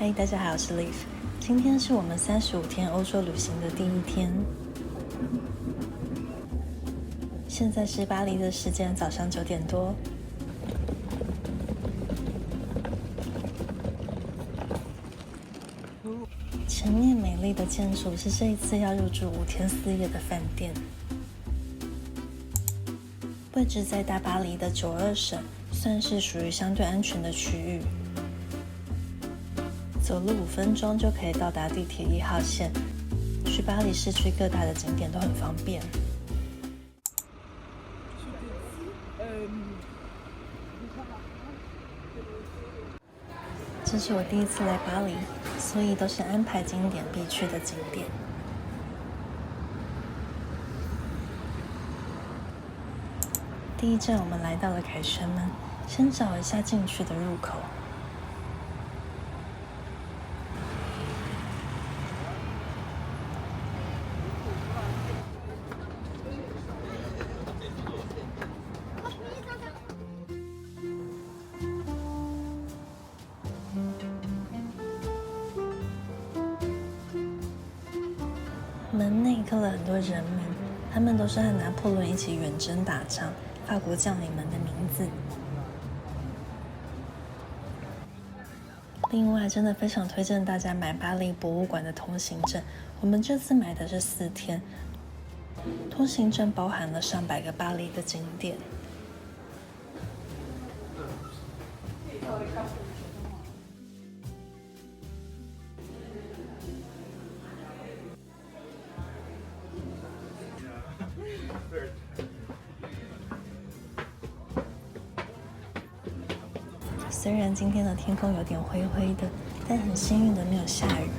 嗨，大家好，我是 Liv。今天是我们35天欧洲旅行的第一天。现在是巴黎的时间，早上9点多。前面美丽的建筑是这一次要入住5天4夜的饭店，位置在大巴黎的92省，算是属于相对安全的区域。走路5分钟就可以到达地铁1号线，去巴黎市区各大的景点都很方便。这是我第一次来巴黎，所以都是安排经典必去的景点。第一站我们来到了凯旋门，先找一下进去的入口。门内刻了很多人名，他们都是和拿破仑一起远征打仗法国将领们的名字。另外，真的非常推荐大家买巴黎博物馆的通行证。我们这次买的是4天，通行证包含了上百个巴黎的景点。虽然今天的天空有点灰灰的，但很幸运的没有下雨。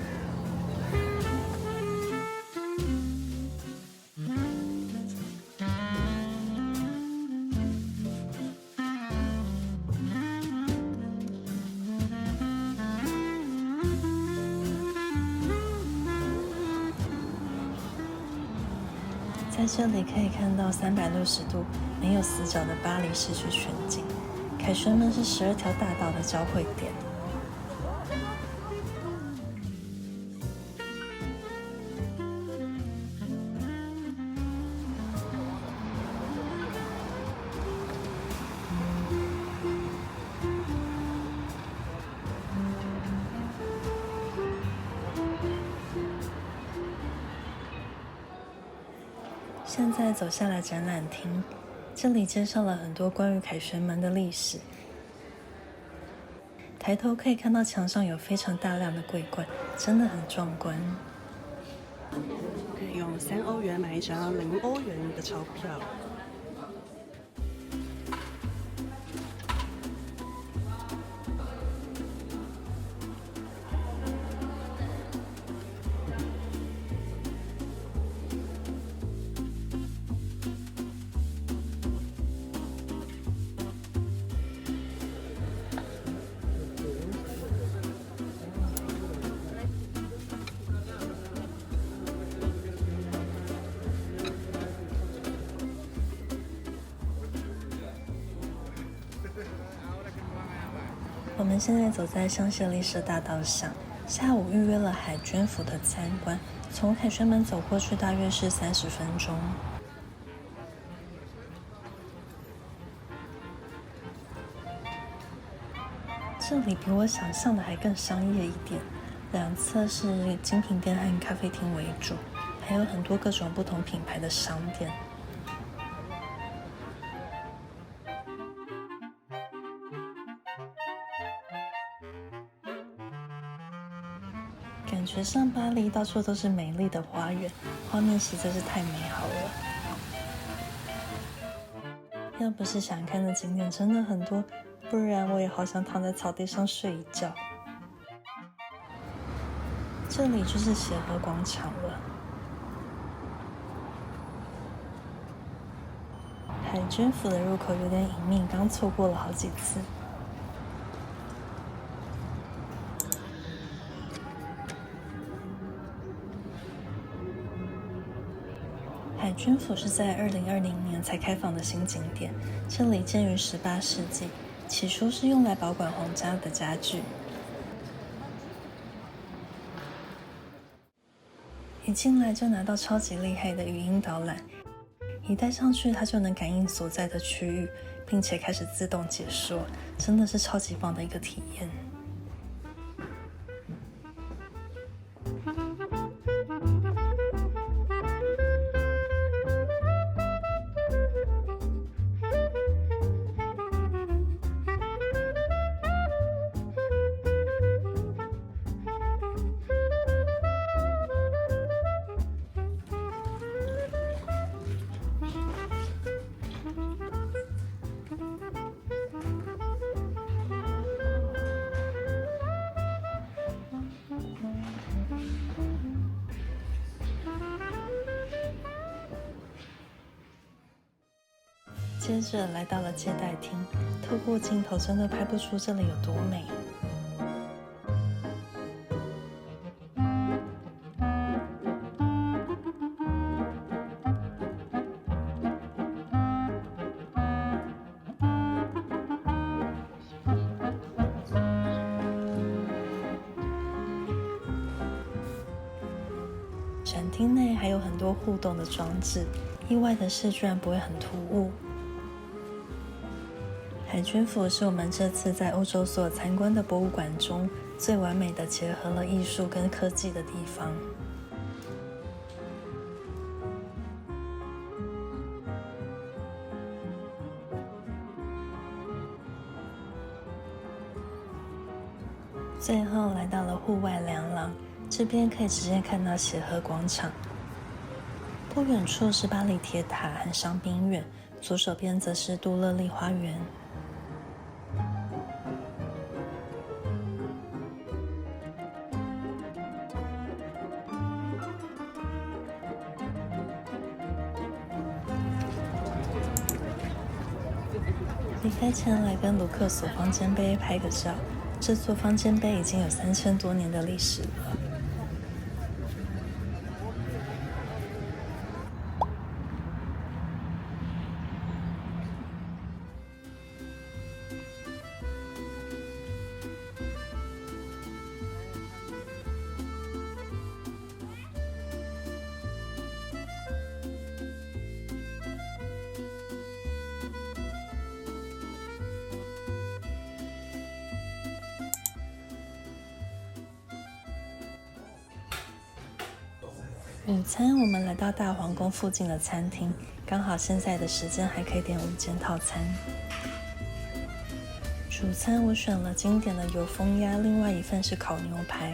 在这里可以看到360度没有死角的巴黎市区全景。凯旋门是12条大道的交汇点。现在走下来展览厅，这里介绍了很多关于凯旋门的历史。抬头可以看到墙上有非常大量的桂冠，真的很壮观。可以用3欧元买一张0欧元的钞票。我们现在走在香榭丽舍大道上，下午预约了海军府的参观，从凯旋门走过去大约是30分钟。这里比我想象的还更商业一点，两侧是精品店和咖啡厅为主，还有很多各种不同品牌的商店。感觉上巴黎到处都是美丽的花园，画面实在是太美好了。要不是想看的景点真的很多，不然我也好想躺在草地上睡一觉。这里就是协和广场了。海军府的入口有点隐秘，刚错过了好几次。海军府是在2020年才开放的新景点，这里建于18世纪，起初是用来保管皇家的家具。一进来就拿到超级厉害的语音导览，一戴上去它就能感应所在的区域，并且开始自动解说，真的是超级棒的一个体验。接着来到了接待厅，透过镜头真的拍不出这里有多美。展厅内还有很多互动的装置，意外的是居然不会很突兀。海军府是我们这次在欧洲所参观的博物馆中最完美的结合了艺术跟科技的地方。最后来到了户外凉廊，这边可以直接看到协和广场，不远处是巴黎铁塔和香槟院，左手边则是杜乐丽花园。离开前来跟卢克索方尖碑拍个照，这座方尖碑已经有3000多年的历史了。午餐我们来到大皇宫附近的餐厅，刚好现在的时间还可以点5件套餐。主餐我选了经典的油封鸭，另外一份是烤牛排。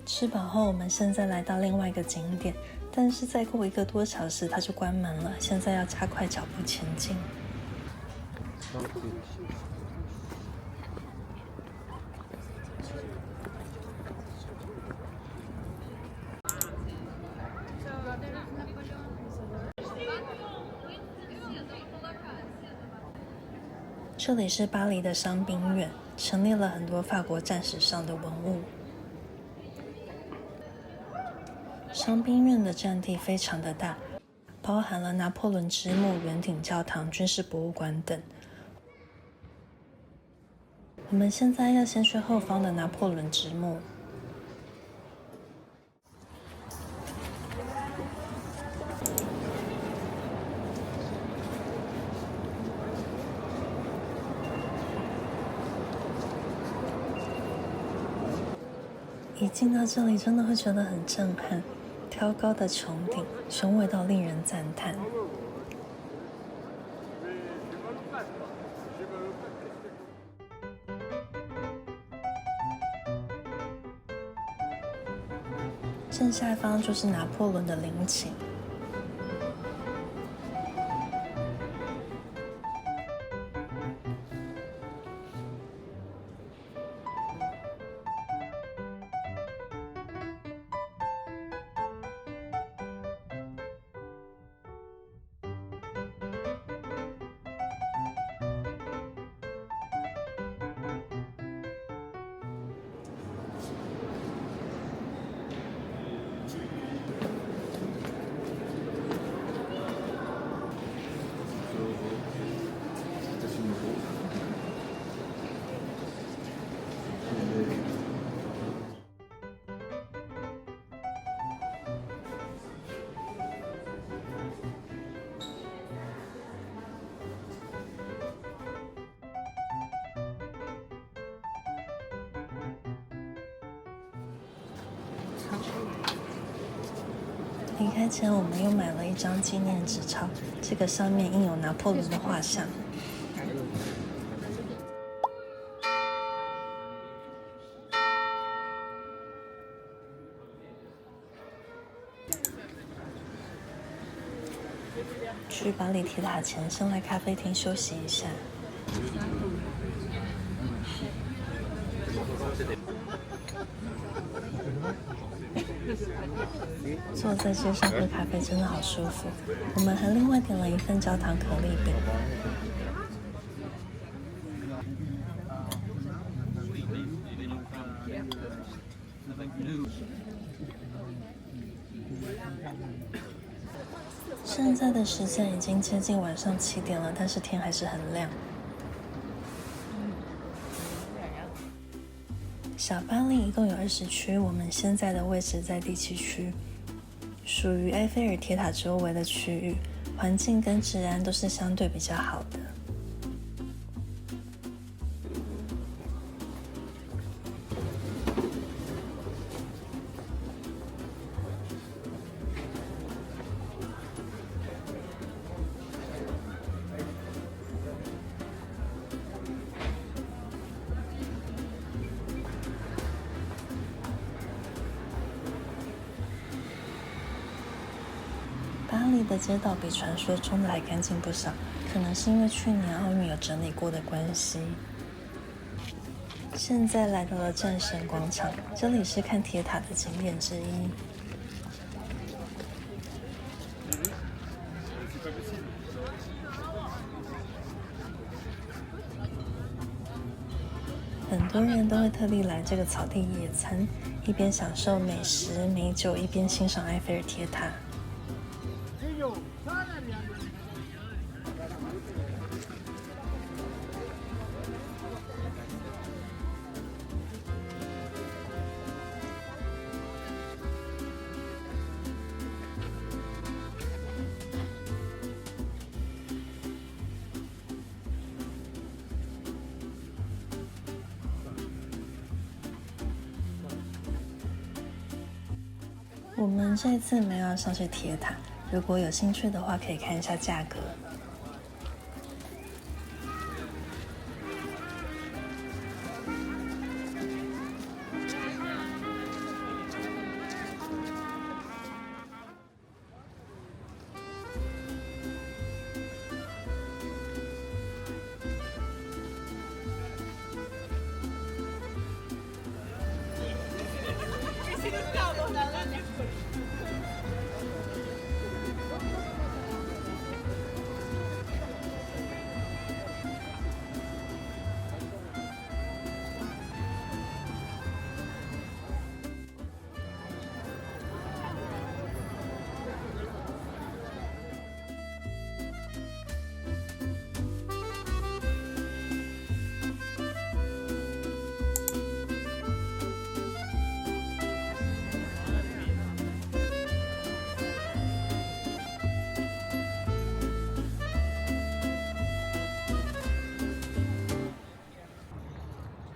吃饱后，我们现在来到另外一个景点，但是再过1个多小时它就关门了，现在要加快脚步前进。这里是巴黎的香槟院，陈列了很多法国战史上的文物。香槟院的占地非常的大，包含了拿破仑之墓、圆顶教堂、军事博物馆等。我们现在要先去后方的拿破仑之墓。一进到这里，真的会觉得很震撼。挑高的穹顶，雄伟到令人赞叹。正下方就是拿破仑的陵寝。离开前，我们又买了一张纪念纸钞，这个上面印有拿破仑的画像。去巴黎铁塔前，先来咖啡厅休息一下。坐在街上喝咖啡真的好舒服。我们还另外点了一份焦糖可丽饼。现在的时间已经接近晚上7点了，但是天还是很亮。小巴黎一共有20区，我们现在的位置在第7区，属于埃菲尔铁塔周围的区域，环境跟治安都是相对比较好的。巴黎的街道比传说中的还干净不少，可能是因为去年奥运有整理过的关系。现在来到了战神广场，这里是看铁塔的景点之一。很多人都会特地来这个草地野餐，一边享受美食美酒，一边欣赏埃菲尔铁塔。我们这次没有上去铁塔，如果有兴趣的话，可以看一下价格。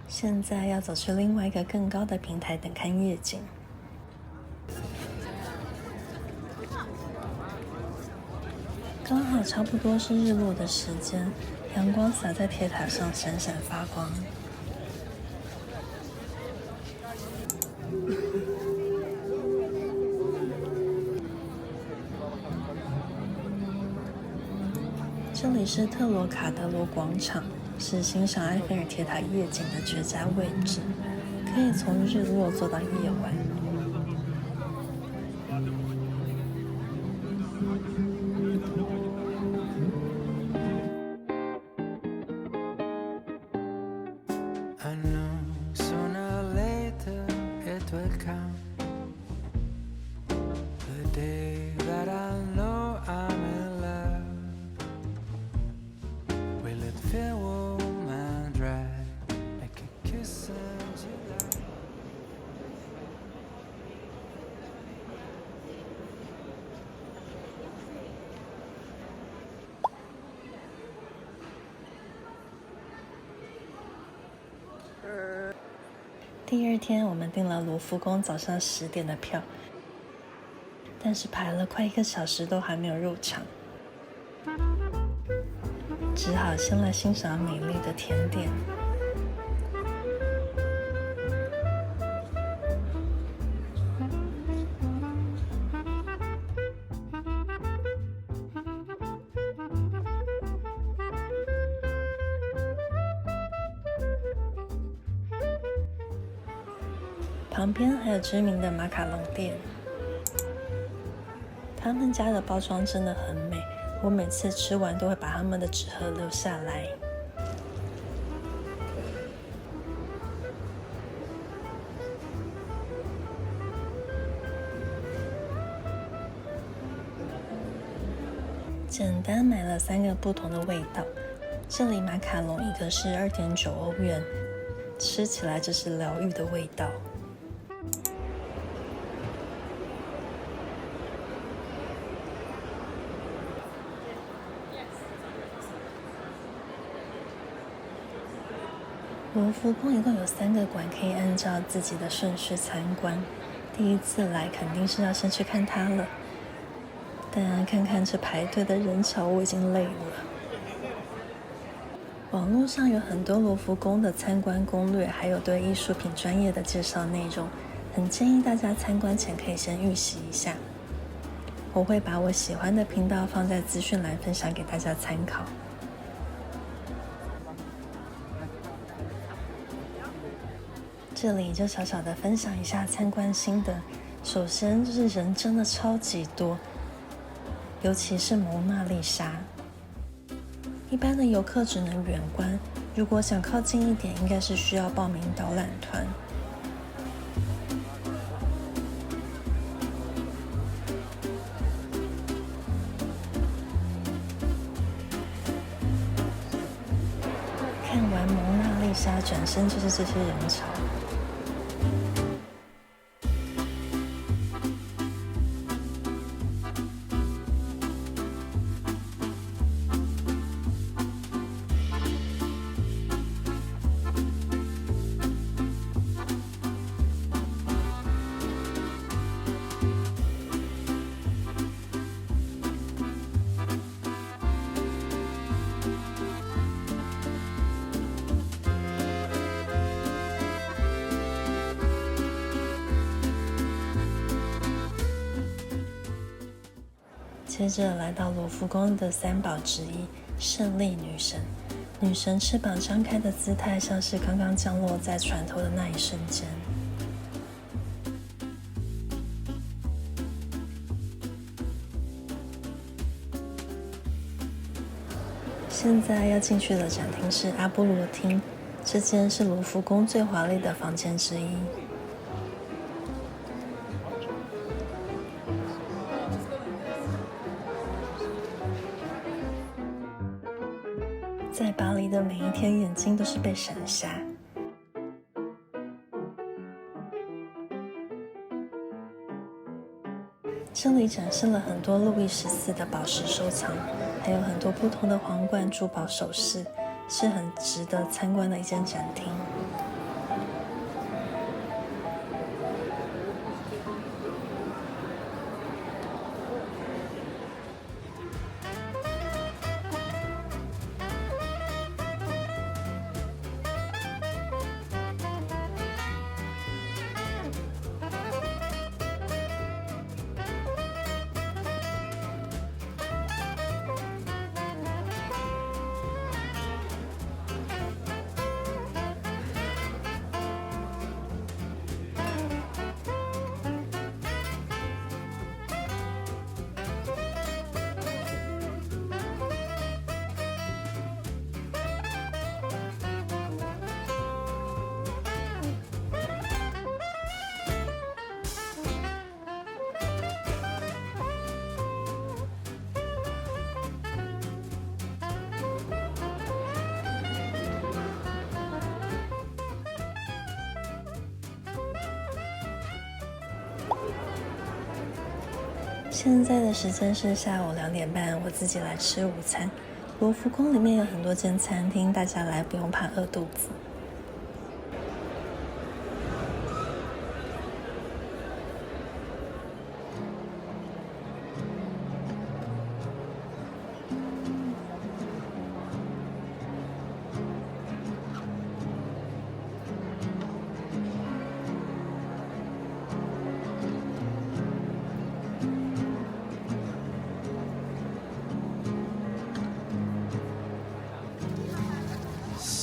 现在要走去另外一个更高的平台等看夜景。刚好差不多是日落的时间，阳光洒在铁塔上闪闪发光。这里是特罗卡德罗广场，是欣赏埃菲尔铁塔夜景的绝佳位置，可以从日落坐到夜晚。I know sooner or later it will come, the day that I know I'm in love. Will it feel warm and dry like a kiss in July? 第二天，我们订了罗浮宫早上10点的票，但是排了快1个小时都还没有入场，只好先来欣赏美丽的甜点。旁边还有知名的马卡龙店，他们家的包装真的很美，我每次吃完都会把他们的纸盒留下来。简单买了3个不同的味道，这里马卡龙一个是2.9欧元，吃起来就是疗愈的味道。罗浮宫一共有3个馆，可以按照自己的顺序参观。第一次来肯定是要先去看它了，但看看这排队的人潮，我已经累了。网络上有很多罗浮宫的参观攻略，还有对艺术品专业的介绍内容，很建议大家参观前可以先预习一下。我会把我喜欢的频道放在资讯栏分享给大家参考。这里就小小的分享一下参观心得。首先就是人真的超级多，尤其是蒙娜丽莎。一般的游客只能远观，如果想靠近一点，应该是需要报名导览团。看完蒙娜丽莎，转身就是这些人潮。接着来到罗浮宫的3宝之一——胜利女神。女神翅膀张开的姿态，像是刚刚降落在船头的那一瞬间。现在要进去的展厅是阿波罗厅，这间是罗浮宫最华丽的房间之一。在巴黎的每一天，眼睛都是被闪瞎。这里展示了很多路易14的宝石收藏，还有很多不同的皇冠、珠宝首饰，是很值得参观的一间展厅。现在的时间是下午2点半，我自己来吃午餐。罗浮宫里面有很多间餐厅，大家来不用怕饿肚子。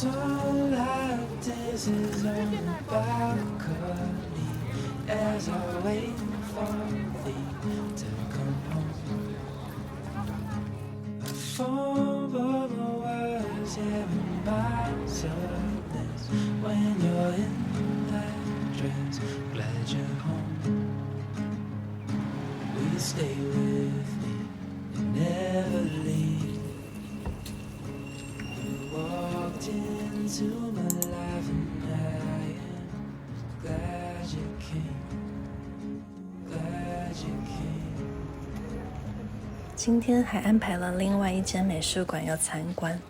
sunlight dances on the balcony as I wait for thee to come home. I fumble the words every miles of this when you're in that dress. Glad you're home. Will you stay with me and never leave? Walked into my life and I am glad you came, glad you came. 今天还安排了另外一间美术馆要参观，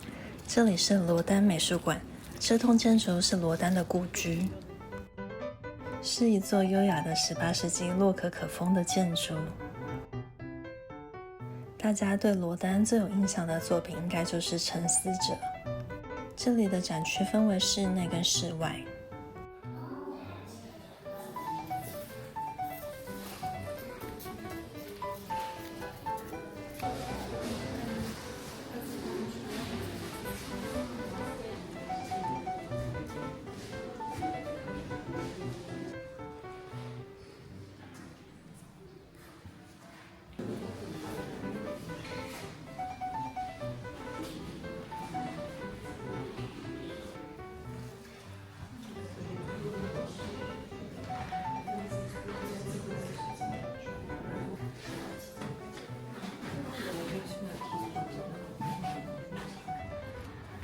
这里是罗丹美术馆，这栋建筑是罗丹的故居，是一座优雅的18世纪洛可可风的建筑。大家对罗丹最有印象的作品应该就是《沉思者》。这里的展区分为室内跟室外。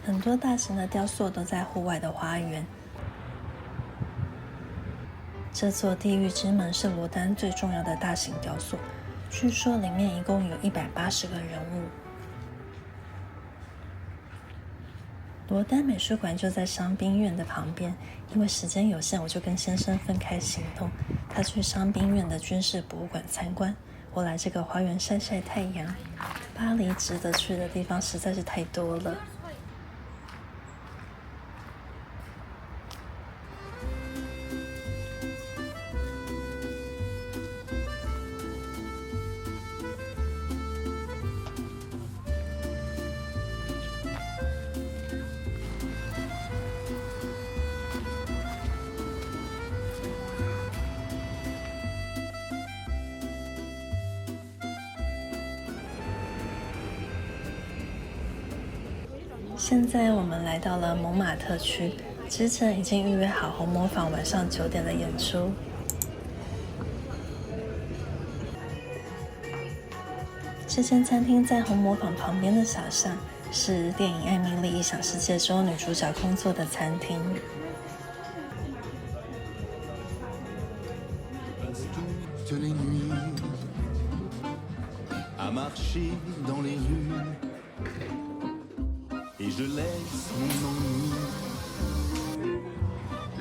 很多大型的雕塑都在户外的花园。这座地狱之门是罗丹最重要的大型雕塑，据说里面一共有180个人物。罗丹美术馆就在伤兵院的旁边，因为时间有限，我就跟先生分开行动。他去伤兵院的军事博物馆参观，我来这个花园晒晒太阳。巴黎值得去的地方实在是太多了。现在我们来到了蒙马特区，之前已经预约好红磨坊晚上9点的演出。这间餐厅在红磨坊旁边的小巷，是电影《艾米丽异想世界》中女主角工作的餐厅。Toutes les nuits à marcher dans les rues et je laisse mon ennui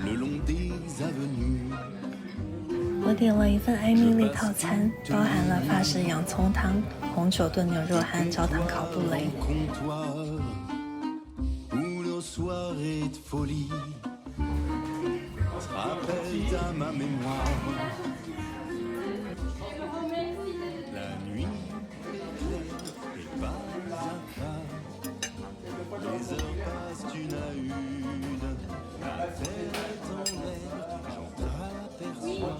le long des avenues. 我点了一份艾米丽套餐，包含了法式洋葱汤、红酒炖牛肉和焦糖烤布雷。 Où nos soirées de folie se rappellent à ma mémoire. La nuit et pas à pas, les heures passent une à une. La terre est en l'air, j'entreaperçois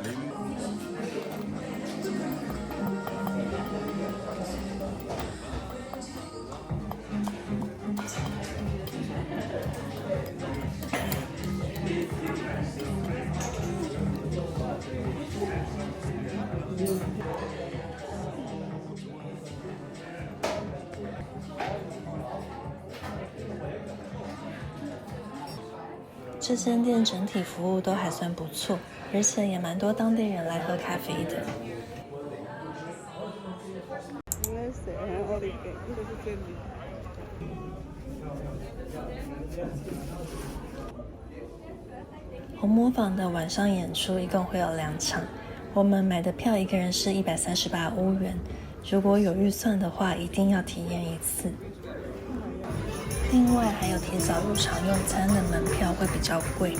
les mots. 这间店整体服务都还算不错，而且也蛮多当地人来喝咖啡的。應該寫喺我哋嘅呢個是最美。红磨坊的晚上演出一共会有2场，我们买的票一个人是138欧元，如果有预算的话，一定要体验一次。另外还有提早入场用餐的门票会比较贵。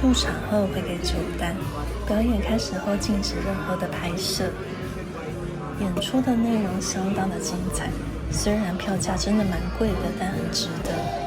入场后会给酒单，表演开始后禁止任何的拍摄。演出的内容相当的精彩，虽然票价真的蛮贵的，但很值得。